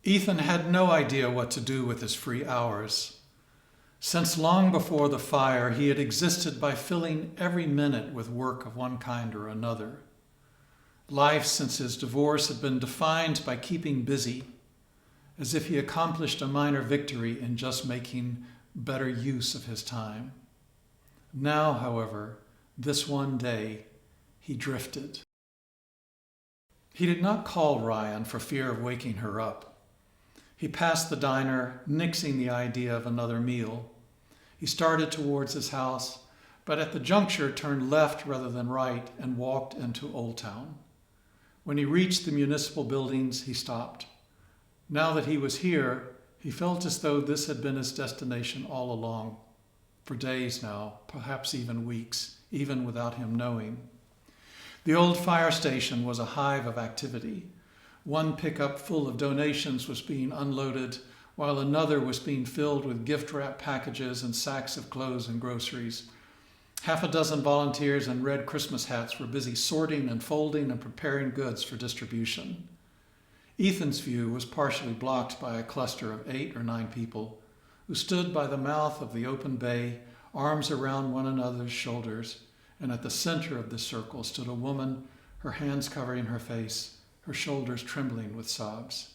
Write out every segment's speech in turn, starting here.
Ethan had no idea what to do with his free hours. Since long before the fire, he had existed by filling every minute with work of one kind or another. Life since his divorce had been defined by keeping busy, as if he accomplished a minor victory in just making better use of his time. Now, however, this one day, he drifted. He did not call Ryan for fear of waking her up. He passed the diner, nixing the idea of another meal. He started towards his house, but at the juncture turned left rather than right and walked into Old Town. When he reached the municipal buildings, he stopped. Now that he was here, he felt as though this had been his destination all along, for days now, perhaps even weeks, even without him knowing. The old fire station was a hive of activity. One pickup full of donations was being unloaded, while another was being filled with gift wrap packages and sacks of clothes and groceries. Half a dozen volunteers in red Christmas hats were busy sorting and folding and preparing goods for distribution. Ethan's view was partially blocked by a cluster of 8 or 9 people who stood by the mouth of the open bay, arms around one another's shoulders, and at the center of this circle stood a woman, her hands covering her face, her shoulders trembling with sobs.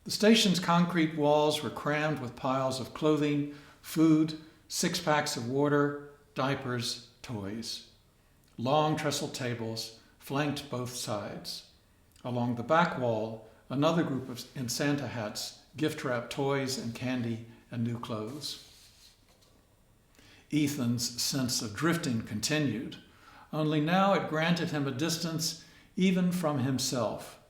The station's concrete walls were crammed with piles of clothing, food, 6-packs of water, diapers, toys. Long trestle tables flanked both sides. Along the back wall, another group in Santa hats gift-wrapped toys and candy and new clothes. Ethan's sense of drifting continued, only now it granted him a distance even from himself.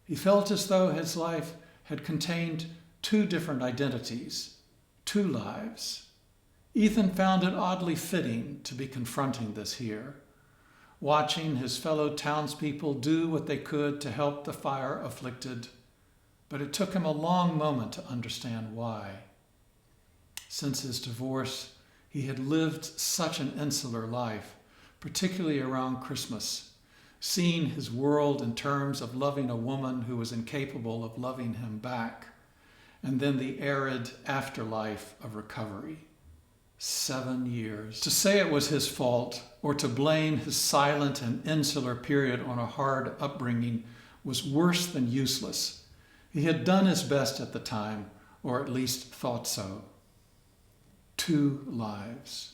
He felt as though his life had contained 2 different identities, 2 lives. Ethan found it oddly fitting to be confronting this here, watching his fellow townspeople do what they could to help the fire-afflicted, but it took him a long moment to understand why. Since his divorce, he had lived such an insular life, particularly around Christmas, seeing his world in terms of loving a woman who was incapable of loving him back, and then the arid afterlife of recovery. 7 years. To say it was his fault or to blame his silent and insular period on a hard upbringing was worse than useless. He had done his best at the time, or at least thought so. 2 lives.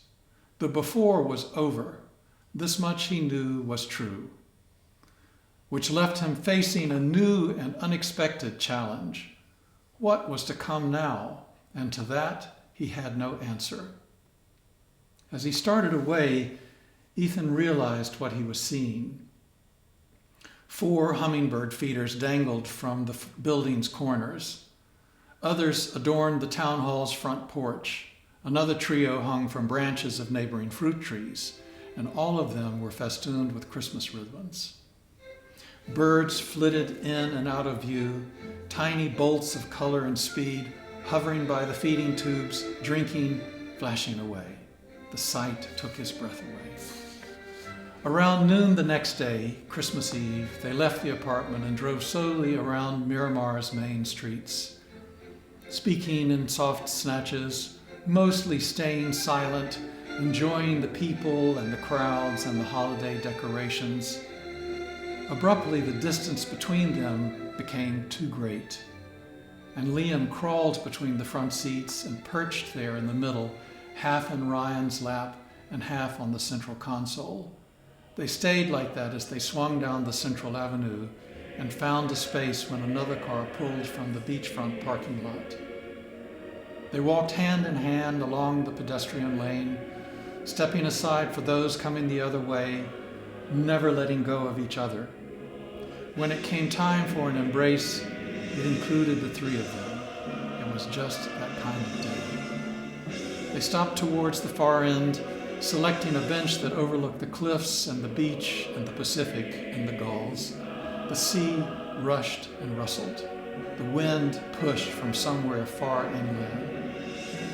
The before was over. This much he knew was true, which left him facing a new and unexpected challenge. What was to come now? And to that, he had no answer. As he started away, Ethan realized what he was seeing. 4 hummingbird feeders dangled from the building's corners. Others adorned the town hall's front porch. Another trio hung from branches of neighboring fruit trees, and all of them were festooned with Christmas ribbons. Birds flitted in and out of view, tiny bolts of color and speed, hovering by the feeding tubes, drinking, flashing away. The sight took his breath away. Around noon the next day, Christmas Eve, they left the apartment and drove slowly around Miramar's main streets, speaking in soft snatches, mostly staying silent, enjoying the people and the crowds and the holiday decorations. Abruptly, the distance between them became too great, and Liam crawled between the front seats and perched there in the middle, half in Ryan's lap and half on the central console. They stayed like that as they swung down the central avenue and found a space when another car pulled from the beachfront parking lot. They walked hand in hand along the pedestrian lane, stepping aside for those coming the other way, never letting go of each other. When it came time for an embrace, it included the 3 of them. It was just that kind of day. They stopped towards the far end, selecting a bench that overlooked the cliffs and the beach and the Pacific and the gulls. The sea rushed and rustled. The wind pushed from somewhere far inland.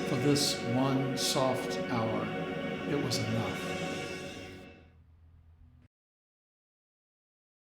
For this one soft hour, it was enough.